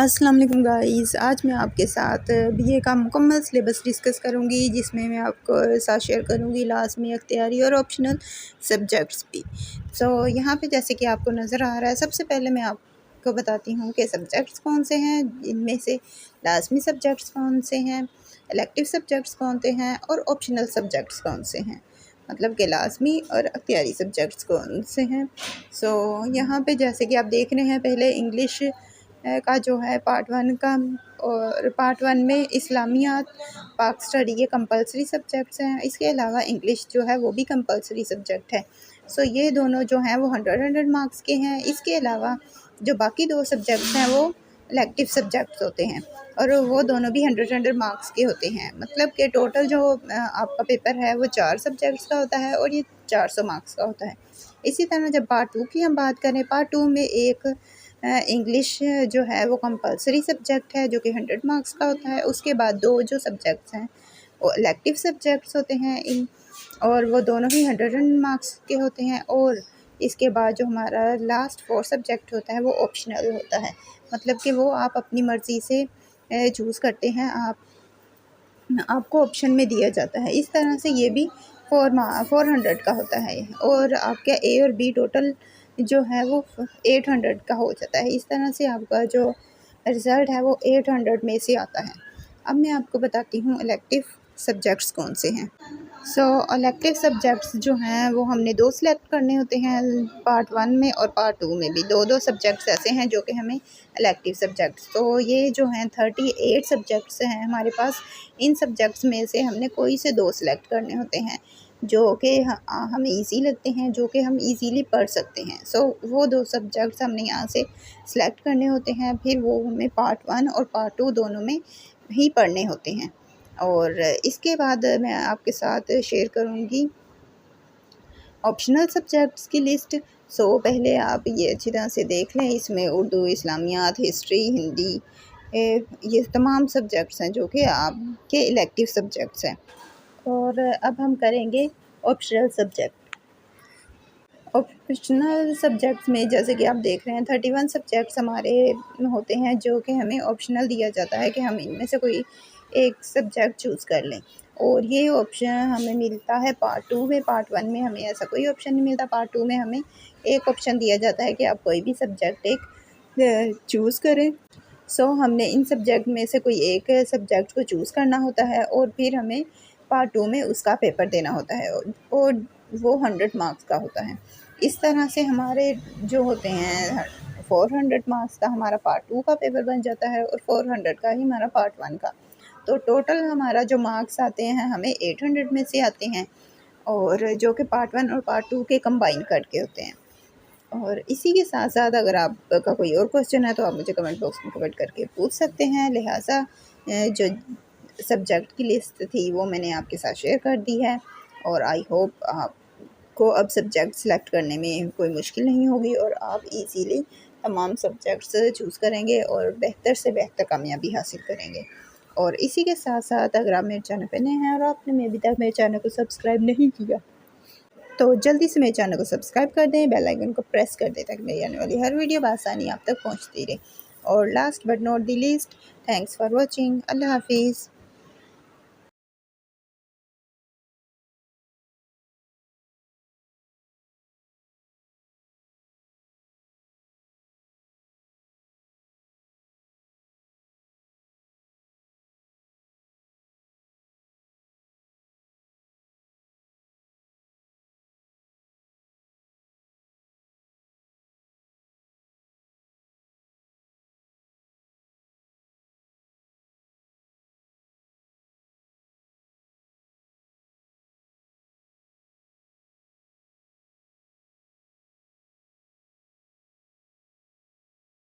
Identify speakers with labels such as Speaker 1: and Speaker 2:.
Speaker 1: अस्सलाम वालेकुम गाइस। आज मैं आपके साथ बीए का मुकम्मल सिलेबस डिस्कस करूंगी, जिसमें मैं आपको साथ शेयर करूंगी लाजमी, अख्तियारी और ऑप्शनल सब्जेक्ट्स भी। यहाँ पे जैसे कि आपको नज़र आ रहा है, सबसे पहले मैं आपको बताती हूँ कि सब्जेक्ट्स कौन से हैं, इनमें से लाजमी सब्जेक्ट्स कौन से हैं, इलेक्टिव सब्जेक्ट्स कौन से हैं और ऑप्शनल सब्जेक्ट्स कौन से हैं, मतलब कि लाजमी और अख्तियारी सब्जेक्ट्स कौन से हैं। यहाँ पे जैसे कि आप देख रहे हैं, पहले इंग्लिश का जो है पार्ट 1 का, और पार्ट 1 में इस्लामियात, पाक स्टडी ये कंपलसरी सब्जेक्ट्स हैं। इसके अलावा इंग्लिश जो है वो भी कंपलसरी सब्जेक्ट है। ये दोनों जो हैं वो 100 मार्क्स के हैं। इसके अलावा जो बाकी 2 सब्जेक्ट्स हैं वो इलेक्टिव सब्जेक्ट्स होते हैं, और वो दोनों भी 100 मार्क्स के होते हैं। मतलब कि टोटल जो आपका पेपर है वो 4 सब्जेक्ट्स का होता है, और ये 400 मार्क्स का होता है। इसी तरह जब पार्ट 2 की हम बात करें, पार्ट 2 में एक इंग्लिश जो है वो कंपलसरी सब्जेक्ट है, जो कि 100 मार्क्स का होता है। उसके बाद 2 जो सब्जेक्ट्स हैं वो इलेक्टिव सब्जेक्ट्स होते हैं, और वो दोनों ही 100 मार्क्स के होते हैं। और इसके बाद जो हमारा लास्ट 4 सब्जेक्ट होता है वो ऑप्शनल होता है, मतलब कि वो आप अपनी मर्ज़ी से चूज़ करते हैं, आपको ऑप्शन में दिया जाता है। इस तरह से ये भी 400 का होता है, और आपका ए और बी टोटल जो है वो 800 का हो जाता है। इस तरह से आपका जो रिज़ल्ट है वो 800 में से आता है। अब मैं आपको बताती हूँ इलेक्टिव सब्जेक्ट्स कौन से हैं। इलेक्टिव सब्जेक्ट्स जो हैं वो हमने 2 सिलेक्ट करने होते हैं, पार्ट 1 में और पार्ट 2 में भी 2-2 सब्जेक्ट्स ऐसे हैं जो कि हमें इलेक्टिव सब्जेक्ट्स। ये जो हैं 38 सब्जेक्ट्स हैं हमारे पास। इन सब्जेक्ट्स में से हमने कोई से 2 सिलेक्ट करने होते हैं जो कि हमें ईज़ी लगते हैं, जो कि हम ईज़िली पढ़ सकते हैं। वो 2 सब्जेक्ट्स हमने यहाँ से सिलेक्ट करने होते हैं, फिर वो हमें पार्ट 1 और पार्ट 2 दोनों में ही पढ़ने होते हैं। और इसके बाद मैं आपके साथ शेयर करूँगी ऑप्शनल सब्जेक्ट्स की लिस्ट। पहले आप ये अच्छी तरह से देख लें, इसमें उर्दू, इस्लामियात, हिस्ट्री, हिंदी, ये तमाम सब्जेक्ट्स हैं जो कि आपके इलेक्टिव सब्जेक्ट्स हैं। और अब हम करेंगे ऑप्शनल सब्जेक्ट। ऑप्शनल सब्जेक्ट्स में जैसे कि आप देख रहे हैं 31 सब्जेक्ट्स हमारे होते हैं, जो कि हमें ऑप्शनल दिया जाता है कि हम इनमें से कोई एक सब्जेक्ट चूज़ कर लें। और ये ऑप्शन हमें मिलता है पार्ट 2 में। पार्ट 1 में हमें ऐसा कोई ऑप्शन नहीं मिलता। पार्ट 2 में हमें एक ऑप्शन दिया जाता है कि आप कोई भी सब्जेक्ट एक चूज़ करें। हमने इन सब्जेक्ट में से कोई एक सब्जेक्ट को चूज़ करना होता है, और फिर हमें पार्ट 2 में उसका पेपर देना होता है, और वो 100 मार्क्स का होता है। इस तरह से हमारे जो होते हैं 400 मार्क्स का हमारा पार्ट 2 का पेपर बन जाता है, और 400 का ही हमारा पार्ट 1 का। टोटल हमारा जो मार्क्स आते हैं हमें 800 में से आते हैं, और जो कि पार्ट 1 और पार्ट 2 के कंबाइन करके होते हैं। और इसी के साथ साथ अगर आपका कोई और क्वेश्चन है तो आप मुझे कमेंट बॉक्स में कमेंट करके पूछ सकते हैं। लिहाजा जो सब्जेक्ट की लिस्ट थी वो मैंने आपके साथ शेयर कर दी है, और आई होप आपको अब सब्जेक्ट सेलेक्ट करने में कोई मुश्किल नहीं होगी, और आप इजीली तमाम सब्जेक्ट्स चूज़ करेंगे और बेहतर से बेहतर कामयाबी हासिल करेंगे। और इसी के साथ साथ अगर आप मेरे चैनल पर नए हैं और आपने अभी तक मेरे चैनल को सब्सक्राइब नहीं किया तो जल्दी से मेरे चैनल को सब्सक्राइब कर दें, बेल आइकन को प्रेस कर दें, ताकि मेरी आने वाली हर वीडियो बआसानी आप तक पहुंचती रहे। और last but not the least, thanks for watching. अल्लाह हाफिज़।